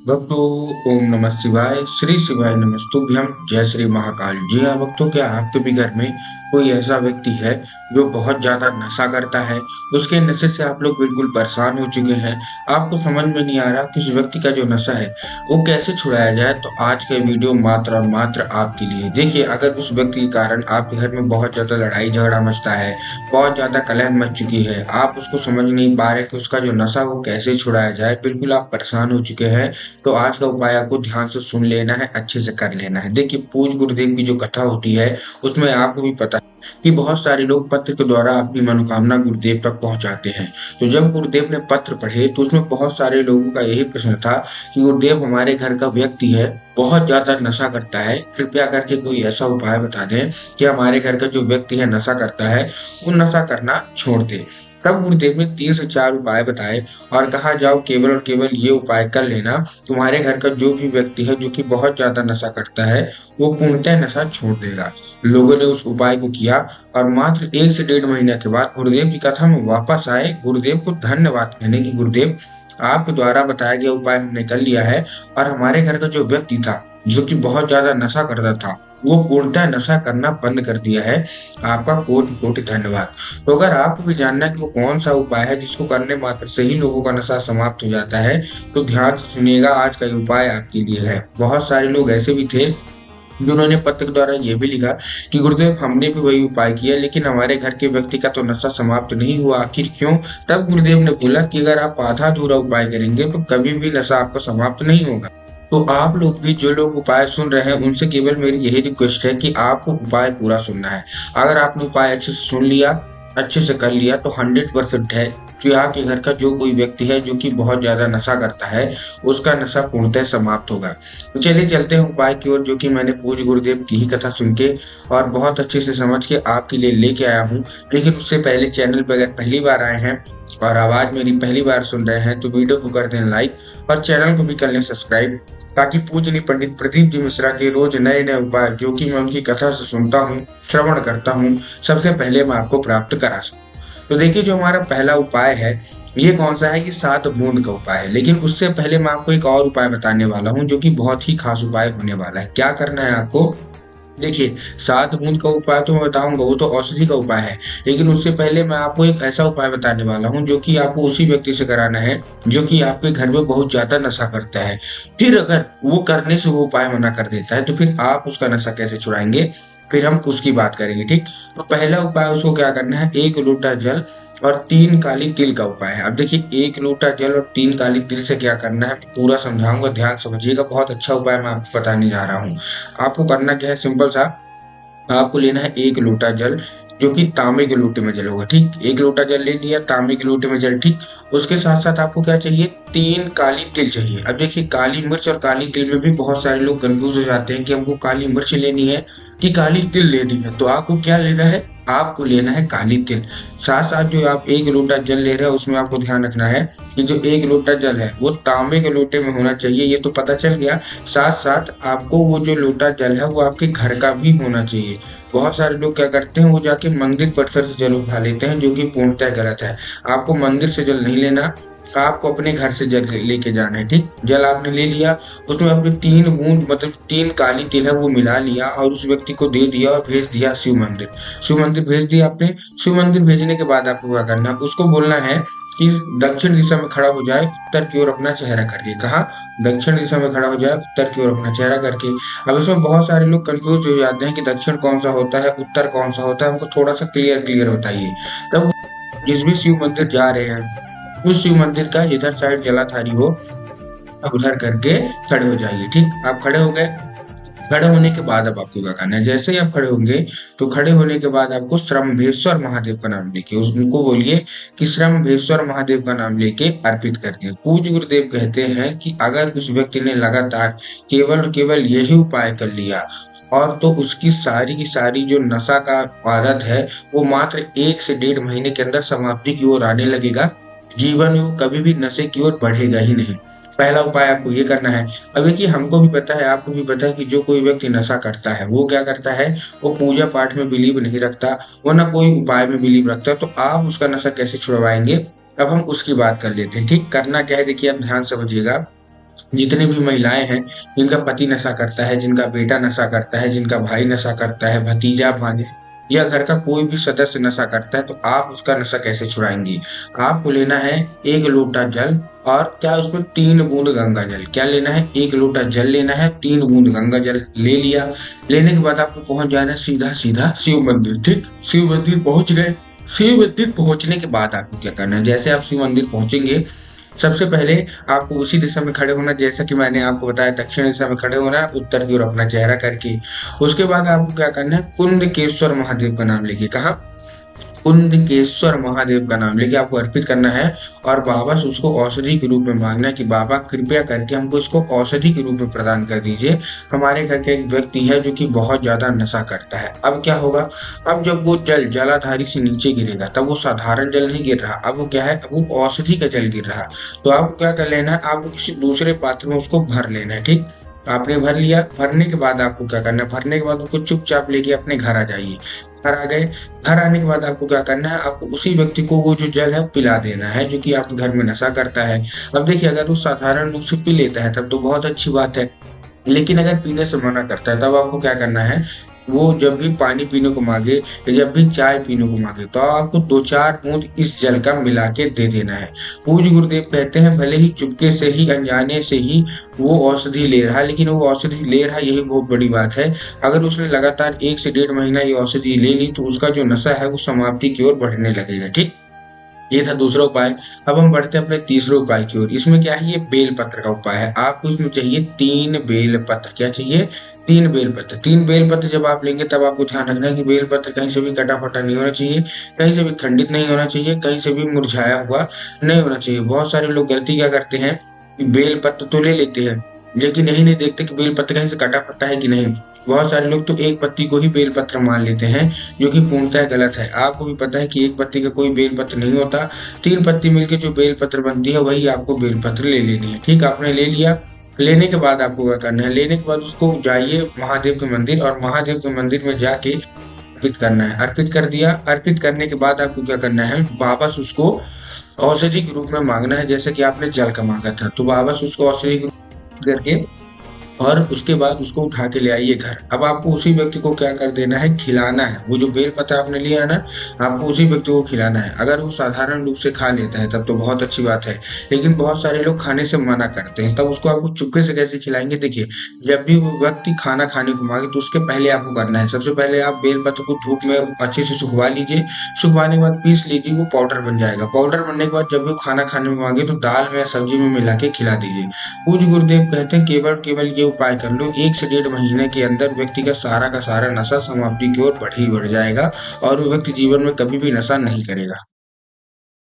भक्तों, ओम नमः शिवाय, श्री शिवाय नमस्तुभ्यम, जय श्री महाकाल। जी हाँ भक्तों, क्या आपके भी घर में कोई ऐसा व्यक्ति है जो बहुत ज्यादा नशा करता है? उसके नशे से आप लोग बिल्कुल परेशान हो चुके हैं। आपको समझ में नहीं आ रहा कि उस व्यक्ति का जो नशा है वो कैसे छुड़ाया जाए। तो आज का वीडियो मात्र और मात्र आपके लिए। देखिए, अगर उस व्यक्ति के कारण आपके घर में बहुत ज्यादा लड़ाई झगड़ा मचता है, बहुत ज्यादा कलह मच चुकी है, आप उसको समझ नहीं पा रहे कि उसका जो नशा वो कैसे छुड़ाया जाए, बिल्कुल आप परेशान हो चुके हैं, तो आज का उपाय आपको ध्यान से सुन लेना है, अच्छे से कर लेना है। देखिए, पूज्य गुरुदेव की जो कथा होती है उसमें आपको भी पता है कि बहुत सारे लोग पत्र के द्वारा अपनी मनोकामना गुरुदेव तक पहुंचाते हैं। तो जब गुरुदेव ने पत्र पढ़े तो उसमें बहुत सारे लोगों का यही प्रश्न था कि गुरुदेव, हमारे घर का व्यक्ति है, बहुत ज्यादा नशा करता है, कृपया करके कोई ऐसा उपाय बता दें कि हमारे घर का जो व्यक्ति है नशा करता है वो नशा करना छोड़ दे। तब गुरुदेव ने 3 से 4 उपाय बताए और कहा, जाओ केवल और केवल ये उपाय कर लेना, तुम्हारे घर का जो भी व्यक्ति है जो कि बहुत ज्यादा नशा करता है वो पूर्णतः नशा छोड़ देगा। लोगों ने उस उपाय को किया और मात्र 1 से 1.5 महीने के बाद गुरुदेव की कथा में वापस आए, गुरुदेव को धन्यवाद कहने की, गुरुदेव आपके द्वारा बताया गया उपाय हमने कर लिया है और हमारे घर का जो व्यक्ति था जो कि बहुत ज्यादा नशा करता था वो पूर्णतः नशा करना बंद कर दिया है। आपका कोटि कोटि धन्यवाद। तो अगर आपको भी जानना है कि वो कौन सा उपाय है जिसको करने मात्र से ही लोगों का नशा समाप्त हो जाता है, तो ध्यान से सुनिएगा, आज का ये उपाय आपके लिए है। बहुत सारे लोग ऐसे भी थे जिन्होंने पत्र के द्वारा ये भी लिखा कि गुरुदेव, हमने भी वही उपाय किया लेकिन हमारे घर के व्यक्ति का तो नशा समाप्त नहीं हुआ, आखिर क्यों? तब गुरुदेव ने बोला कि अगर आप आधा अधूरा उपाय करेंगे तो कभी भी नशा आपका समाप्त नहीं होगा। तो आप लोग भी, जो लोग उपाय सुन रहे हैं, उनसे केवल मेरी यही रिक्वेस्ट है कि आपको उपाय पूरा सुनना है। अगर आपने उपाय अच्छे से सुन लिया, अच्छे से कर लिया, तो 100% है कि आपके घर का जो कोई व्यक्ति है जो कि बहुत ज्यादा नशा करता है उसका नशा पूर्णतः समाप्त होगा। तो चलिए चलते हैं उपाय की ओर, जो कि मैंने पूज्य गुरुदेव की ही कथा सुन के और बहुत अच्छे से समझ के आपके लिए लेके आया हूँ। लेकिन उससे पहले चैनल पर अगर पहली बार आए हैं और आवाज मेरी पहली बार सुन रहे हैं तो वीडियो को कर दें लाइक और चैनल को भी कर लें सब्सक्राइब, ताकि पूजनीय पंडित प्रदीप जी मिश्रा के रोज नए नए उपाय जो कि मैं उनकी कथा से सुनता हूँ, श्रवण करता हूँ, सबसे पहले मैं आपको प्राप्त करा सकूं। तो देखिए, जो हमारा पहला उपाय है ये कौन सा है? ये 7 बूंद का उपाय है। लेकिन उससे पहले मैं आपको एक और उपाय बताने वाला हूँ जो कि बहुत ही खास उपाय होने वाला है। क्या करना है आपको? देखिए, 7 बूंद का उपाय तो मैं बताऊंगा, वो तो औषधि का उपाय है, लेकिन उससे पहले मैं आपको एक ऐसा उपाय बताने वाला हूँ जो कि आपको उसी व्यक्ति से कराना है जो कि आपके घर में बहुत ज्यादा नशा करता है। फिर अगर वो करने से वो उपाय मना कर देता है तो फिर आप उसका नशा कैसे छुड़ाएंगे, फिर हम उसकी बात करेंगे, ठीक। तो पहला उपाय, उसको क्या करना है, 1 लोटा जल और 3 काली तिल का उपाय है। अब देखिए, 1 लोटा जल और 3 काली तिल से क्या करना है पूरा समझाऊंगा, ध्यान समझिएगा। बहुत अच्छा उपाय मैं आपको बताने जा रहा हूँ। आपको करना क्या है, सिंपल सा, आपको लेना है 1 लोटा जल जो कि तांबे के लोटे में जल होगा, ठीक। 1 लोटा जल ले लिया, तांबे के लोटे में जल, ठीक। उसके साथ साथ आपको क्या चाहिए, 3 काली तिल चाहिए। अब देखिए, काली मिर्च और काली तिल में भी बहुत सारे लोग कंफ्यूज हो जाते हैं कि हमको काली मिर्च लेनी है कि काली तिल लेनी है। तो आपको क्या लेना है, आपको लेना है काली तिल। साथ साथ जो आप 1 लोटा जल ले रहे हैं उसमें आपको ध्यान रखना है कि जो 1 लोटा जल है वो तांबे के लोटे में होना चाहिए, ये तो पता चल गया। साथ साथ आपको वो जो लोटा जल है वो आपके घर का भी होना चाहिए। बहुत सारे लोग क्या करते हैं, वो जाके मंदिर परिसर से जल उठा लेते हैं, जो कि पूर्णतः गलत है। आपको मंदिर से जल नहीं लेना, आपको अपने घर से जल लेके जाना है, ठीक। जल आपने ले लिया, उसमें अपने 3 बूंद मतलब 3 काली तिल है वो मिला लिया और उस व्यक्ति को दे दिया और भेज दिया शिव मंदिर। शिव मंदिर भेज दिया आपने। शिव मंदिर भेजने के बाद आपको क्या करना है, उसको बोलना है कि दक्षिण दिशा में खड़ा हो जाए, उत्तर की ओर अपना चेहरा करके। कहा, दक्षिण दिशा में खड़ा हो जाए, उत्तर की ओर अपना चेहरा करके। अब इसमें बहुत सारे लोग कंफ्यूज हो जाते हैं कि दक्षिण कौन सा होता है, उत्तर कौन सा होता है, हमको थोड़ा सा क्लियर बताइए। तब जिस भी शिव मंदिर जा रहे हैं उस शिव मंदिर का जिधर साइड जलाधारी हो, अब उधर करके खड़े हो जाइए, ठीक। आप खड़े हो गए। खड़े होने के बाद अब आपको क्या करना है, जैसे ही आप खड़े होंगे तो खड़े होने के बाद आपको श्रम्भेश्वर महादेव का नाम लेके उनको बोलिए कि श्रम्भेश्वर महादेव का नाम लेके अर्पित करके। पूज्य गुरुदेव कहते हैं कि अगर उस व्यक्ति ने लगातार केवल और केवल यही उपाय कर लिया और तो उसकी सारी की सारी जो नशा का आदत है वो मात्र 1 से 1.5 महीने के अंदर समाप्ति की ओर आने लगेगा। जीवन में वो कभी भी नशे की ओर बढ़ेगा ही नहीं। पहला उपाय आपको ये करना है। अब देखिए, हमको भी पता है, आपको भी पता है कि जो कोई व्यक्ति नशा करता है वो क्या करता है, वो पूजा पाठ में बिलीव नहीं रखता, वो ना कोई उपाय में बिलीव रखता। तो आप उसका नशा कैसे छुड़वाएंगे, अब हम उसकी बात कर लेते हैं, ठीक। करना क्या है, देखिए आप ध्यान समझिएगा। जितने भी महिलाएं हैं जिनका पति नशा करता है, जिनका बेटा नशा करता है, जिनका भाई नशा करता है, भतीजा भांजे या घर का कोई भी सदस्य नशा करता है, तो आप उसका नशा कैसे छुड़ाएंगी? आपको लेना है 1 लोटा जल और क्या उसमें 3 बूंद गंगा जल। क्या लेना है? 1 लोटा जल लेना है, 3 बूंद गंगा जल ले लिया। लेने के बाद आपको पहुंच जाना है सीधा सीधा शिव मंदिर। ठीक, शिव मंदिर पहुंच गए। शिव मंदिर पहुंचने के बाद आपको क्या करना है? जैसे आप शिव मंदिर पहुंचेंगे, सबसे पहले आपको उसी दिशा में खड़े होना, जैसा कि मैंने आपको बताया दक्षिण दिशा में खड़े होना है, उत्तर की ओर अपना चेहरा करके। उसके बाद आपको क्या करना है? कुंदकेश्वर महादेव का नाम लेके, कहा? कुंदकेश्वर महादेव का नाम लेके आपको अर्पित करना है और बाबा से उसको औषधि के रूप में मांगना है कि बाबा कृपया करके हमको इसको औषधि के रूप में प्रदान कर दीजिए। हमारे घर का एक व्यक्ति है जो कि बहुत ज्यादा नशा करता है। अब क्या होगा? अब जब वो जल जलाधारी से नीचे गिरेगा तब वो साधारण जल नहीं गिर रहा, अब वो क्या है? अब वो औषधि का जल गिर रहा। तो आपको क्या कर लेना है? आपको किसी दूसरे पात्र में उसको भर लेना है। ठीक, आपने भर लिया। भरने के बाद आपको क्या करना है? भरने के बाद उसको चुपचाप लेके अपने घर आ जाइए। घर आ गए, घर आने के बाद आपको क्या करना है? आपको उसी व्यक्ति को वो जो जल है पिला देना है जो कि आपके घर में नशा करता है। अब देखिए, अगर वो साधारण रूप से पी लेता है तब तो बहुत अच्छी बात है, लेकिन अगर पीने से मना करता है तब आपको क्या करना है? वो जब भी पानी पीने को मांगे या जब भी चाय पीने को मांगे तो आपको 2-4 बूंद इस जल का मिला के दे देना है। पूज्य गुरुदेव कहते हैं भले ही चुपके से ही, अनजाने से ही वो औषधि ले रहा है, लेकिन वो औषधि ले रहा है यही बहुत बड़ी बात है। अगर उसने लगातार 1 से 1.5 महीना ये औषधि ले ली तो उसका जो नशा है वो समाप्ति की ओर बढ़ने लगेगा। ठीक, ये था दूसरा उपाय। अब हम बढ़ते हैं अपने तीसरे उपाय की ओर। इसमें क्या है? ये बेल पत्र का उपाय है। आपको इसमें चाहिए 3 बेल पत्र। क्या चाहिए? 3 बेल पत्र। 3 बेल पत्र जब आप लेंगे तब आपको ध्यान रखना है कि बेल पत्र कहीं से भी कटा फटा नहीं होना चाहिए, कहीं से भी खंडित नहीं होना चाहिए, कहीं से भी मुरझाया हुआ नहीं होना चाहिए। बहुत सारे लोग गलती क्या करते हैं? बेल पत्र तो ले लेते हैं लेकिन यही नहीं देखते कि बेल पत्र कहीं से कटा फटा है कि नहीं। बहुत सारे लोग तो एक पत्ती को ही बेल पत्र मान लेते हैं जो कि पूर्णतः गलत है। आपको भी पता है कि एक पत्ती का कोई बेल पत्र नहीं होता। 3 पत्ती मिलकर जो बेल पत्र बनती है वही आपको बेल पत्र ले लेनी है। ठीक, आपने ले लिया। लेने के बाद आपको क्या करना है? लेने के बाद उसको जाइए महादेव के मंदिर और महादेव के मंदिर में जाके अर्पित करना है। अर्पित कर दिया। अर्पित करने के बाद आपको क्या करना है? बाबा से उसको औषधि के रूप में मांगना है, जैसे कि आपने जल का मांगा था। तो बाबा से उसको औषधि के रूप में करके और उसके बाद उसको उठा के ले आइए घर। अब आपको उसी व्यक्ति को क्या कर देना है? खिलाना है। वो जो बेल पत्र आपने लिया है ना, आपको उसी व्यक्ति को खिलाना है। अगर वो साधारण रूप से खा लेता है तब तो बहुत अच्छी बात है, लेकिन बहुत सारे लोग खाने से मना करते हैं, तब उसको आपको चुपके से कैसे खिलाएंगे? देखिए, जब भी वो व्यक्ति खाना खाने को मांगे तो उसके पहले आपको करना है, सबसे पहले आप बेल पत्र को धूप में अच्छे से सुखवा लीजिए। सुखवाने के बाद पीस लीजिए, वो पाउडर बन जाएगा। पाउडर बनने के बाद जब भी वो खाना खाने में मांगे तो दाल में या सब्जी में मिला के खिला दीजिए। पूज्य गुरुदेव कहते हैं केवल केवल ये उपाय कर लो, 1 से 1.5 महीने के अंदर व्यक्ति का सारा नशा समाप्ति की ओर बढ़ ही बढ़ जाएगा और वो व्यक्ति जीवन में कभी भी नशा नहीं करेगा।